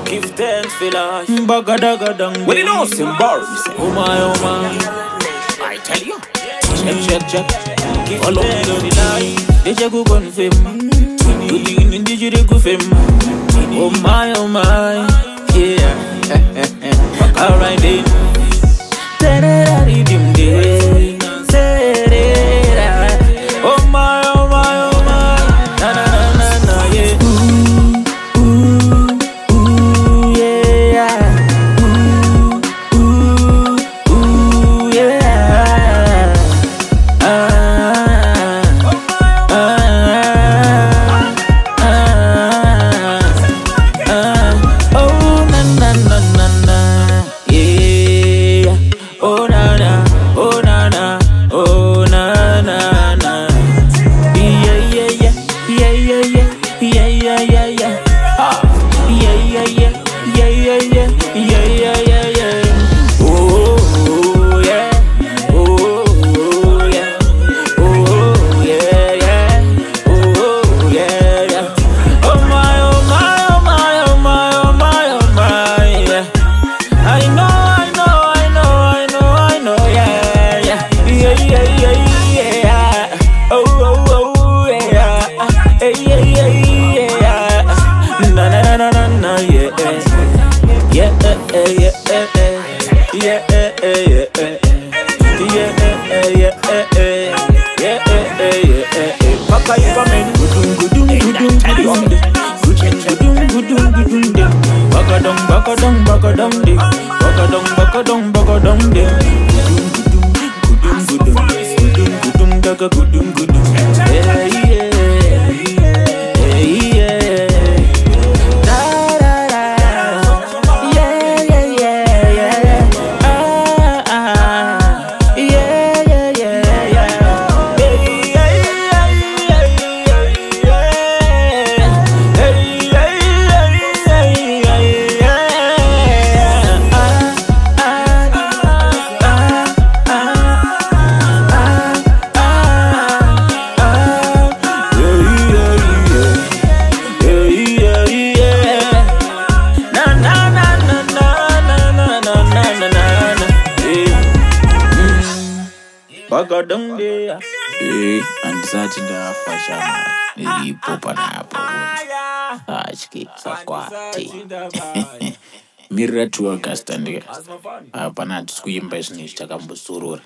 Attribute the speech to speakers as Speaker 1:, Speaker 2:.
Speaker 1: Give thanks for life. Bagadagadang. What do you know, Simbar? Oh my. I tell you. Check. Follow me to the life. They just go confirm. Good evening, did you go fame? Oh my. Yeah. Alright then. Oh my. Na yeah. Ooh, yeah. Ooh, yeah. Oh na yeah. Oh na. Oh na. Oh na. Yeah. Ah. Yeah. Oh yeah. Oh yeah. Oh yeah. Oh yeah. Oh my. Yeah. I know. Yeah. Oh yeah. Yeah. Na yeah. Papa, you come in. Bagadong day.
Speaker 2: And such the fashion. Maybe popa na hapo. Achki sakwati. Mirra tuwa kastandiga. Hapana tukuimba isini chaka mbusurura.